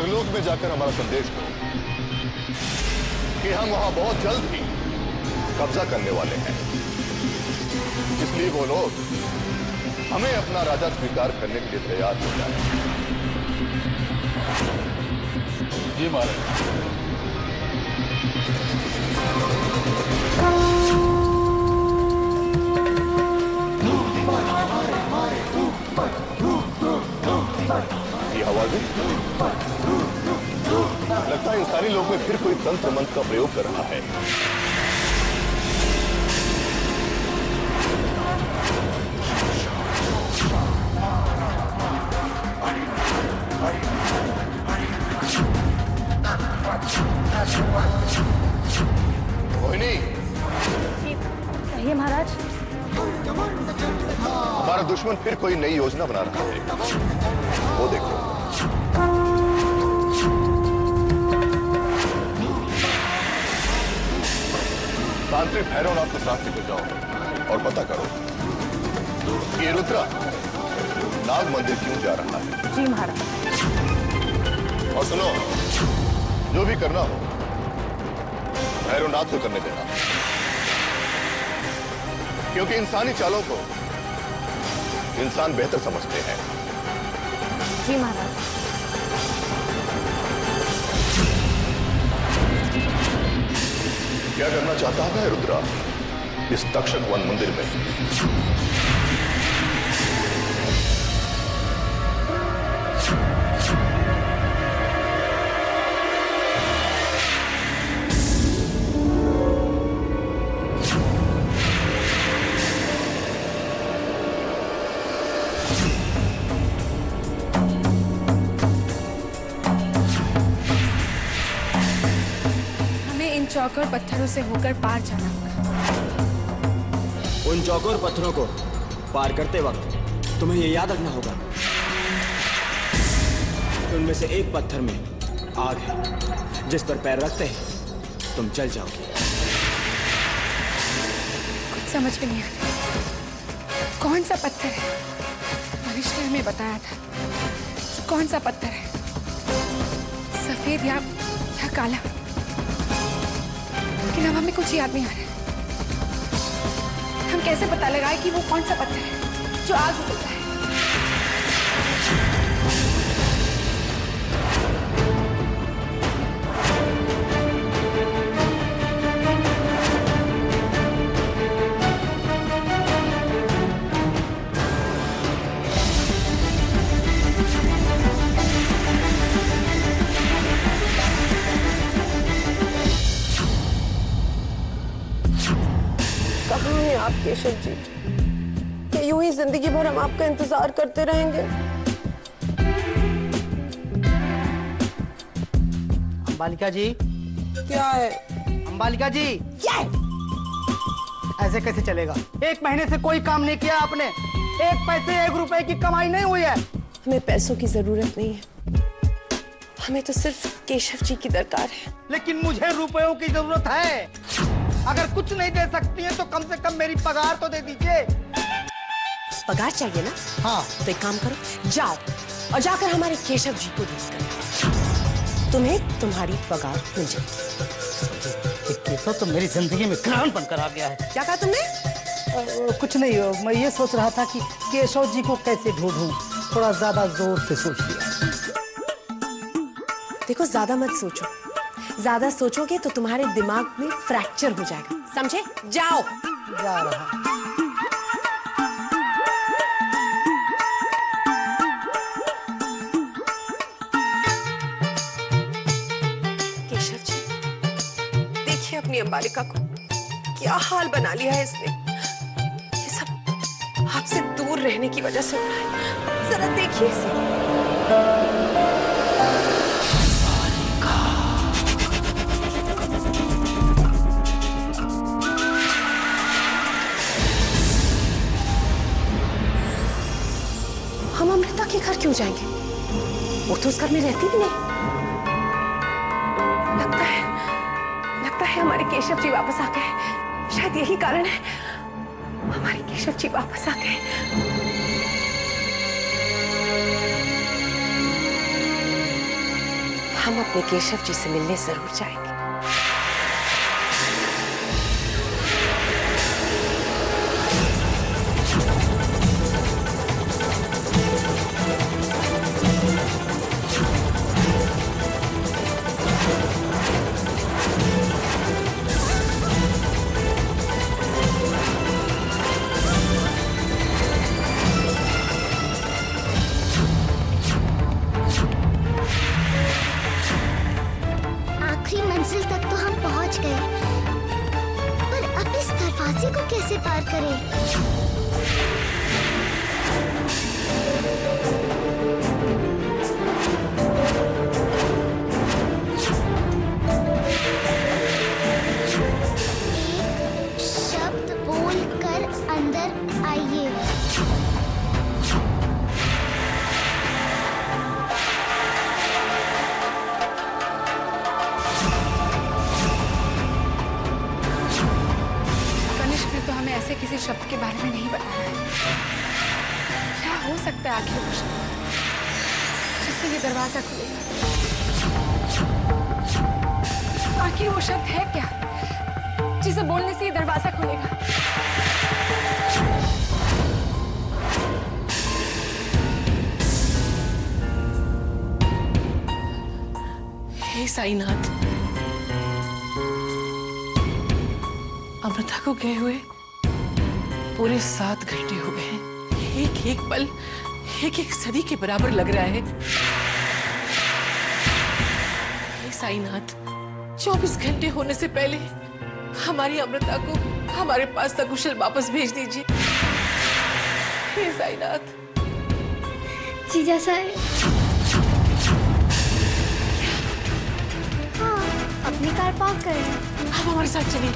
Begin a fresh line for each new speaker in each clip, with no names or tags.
नागलोक में जाकर हमारा संदेश दो कि हम वहां बहुत जल्द ही कब्जा करने वाले हैं। इसलिए वो लोग हमें अपना राजा स्वीकार करने के लिए तैयार हो जाए। जी महाराज। ये आवाजें लगता है इंसानी लोग में फिर कोई तंत्र मंत्र का प्रयोग कर रहा है। मोहिनी।
कहिए महाराज।
हमारा दुश्मन फिर कोई नई योजना बना रहा है, वो देखो। तांत्रिक भैरवनाथ के साथ निकल जाओ और पता करो कि ये रुद्रा नाग मंदिर क्यों जा रहा है।
जी महाराज।
और सुनो, जो भी करना हो भैरवनाथ को करने देना, क्योंकि इंसानी चालों को इंसान बेहतर समझते हैं।
जी महाराज।
क्या करना चाहता है रुद्रा इस तक्षक वन मंदिर में?
चौकोर पत्थरों से होकर पार जाना होगा।
उन चौकोर पत्थरों को पार करते वक्त तुम्हें ये याद रखना होगा कि उनमें से एक पत्थर में आग है, जिस पर पैर रखते ही तुम जल जाओगे।
कुछ समझ में नहीं आ रहा। कौन सा पत्थर है? मनीष ने हमें बताया था। कौन सा पत्थर है? सफेद या काला? लेकिन अब हमें कुछ याद नहीं आ रहा है। हम कैसे पता लगाए कि वो कौन सा पत्थर है जो आग उगलता है?
आप केशव जी, कि यूं ही जिंदगी भर हम आपका इंतजार करते रहेंगे?
अंबालिका जी।
क्या है?
अंबालिका जी।
क्या है?
ऐसे कैसे चलेगा? एक महीने से कोई काम नहीं किया आपने। एक पैसे एक रुपए की कमाई नहीं हुई है।
हमें पैसों की जरूरत नहीं है, हमें तो सिर्फ केशव जी की दरकार है।
लेकिन मुझे रुपयों की जरूरत है। अगर कुछ नहीं दे सकती हैं तो कम से कम मेरी पगार तो दे दीजिए।
पगार चाहिए ना?
हाँ।
तो एक काम करो, जाओ और जाकर हमारे केशव जी को देकर तुम्हें तुम्हारी पगार मिल जाएगी।
केशव तो मेरी जिंदगी में ग्रहण बनकर आ गया है।
क्या कहा तुमने?
कुछ नहीं हो, मैं ये सोच रहा था कि केशव जी को कैसे ढूंढूं। थोड़ा ज्यादा जोर से सोच लिया।
देखो, ज्यादा मत सोचो। ज्यादा सोचोगे तो तुम्हारे दिमाग में फ्रैक्चर हो जाएगा, समझे? जाओ।
जा रहा।
केशव जी, देखिए अपनी अंबालिका को, क्या हाल बना लिया है इसने। ये सब आपसे दूर रहने की वजह से हो रहा है। जरा देखिए इसे। हम अमृता के घर क्यों जाएंगे? वो तो उस घर में रहती भी नहीं। लगता है हमारे केशव जी वापस आ गए। शायद यही कारण है, हमारे केशव जी वापस आ गए। अपने केशव जी से मिलने जरूर जाएंगे।
आखिरी मंजिल तक तो हम पहुंच गए, पर अब इस दरवाजे को कैसे पार करें? एक शब्द बोलकर अंदर आइए।
कनिष्क ने तो हमें ऐसे किसी शब्द के बारे में नहीं बताया है। क्या हो सकता है आखिर वो शब्द जिससे ये दरवाजा खुलेगा? आखिर वो शब्द है क्या जिसे बोलने से ये दरवाजा खुलेगा?
हे साईनाथ, अमृता को गए हुए पूरे 7 घंटे हो गए हैं। एक एक पल एक एक सदी के बराबर लग रहा है। हे साईनाथ, 24 घंटे होने से पहले हमारी अमृता को हमारे पास सकुशल वापस भेज दीजिए। हे साईनाथ।
जीजा साहब, हाँ, अपनी कार पार्क करें।
आप हमारे साथ चलिए,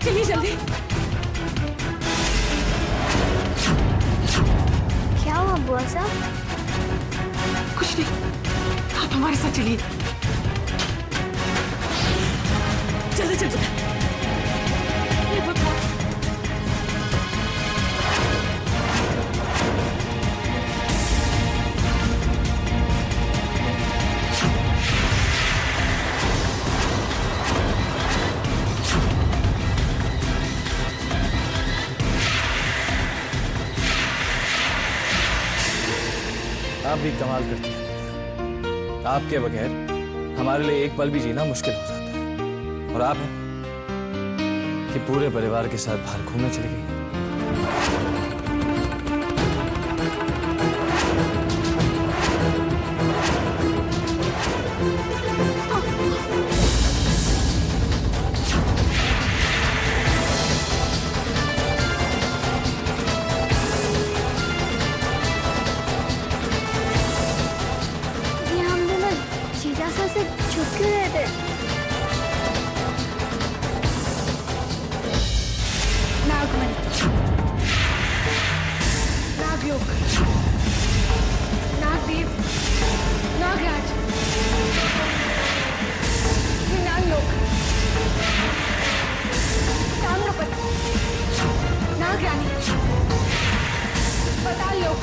चलिए जल्दी।
क्या हुआ बुआ साहब?
कुछ नहीं, आप हमारे साथ चलिए। जल्दी जल्दी। हे भगवान।
आप भी कमाल करती हैं। आपके बगैर हमारे लिए एक पल भी जीना मुश्किल हो जाता है। और आप हैं कि पूरे परिवार के साथ बाहर घूमने चली गई।
ये हम दोनों जीजा साहब से छुप क्यों रहे थे?
नागमणि, नागलोक, नागदेव, नागराज, नागलोक, ताम्रपत्र, नागरानी, पाताल लोक।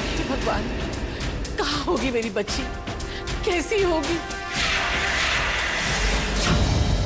हे भगवान, कहाँ होगी मेरी बच्ची? कैसी होगी?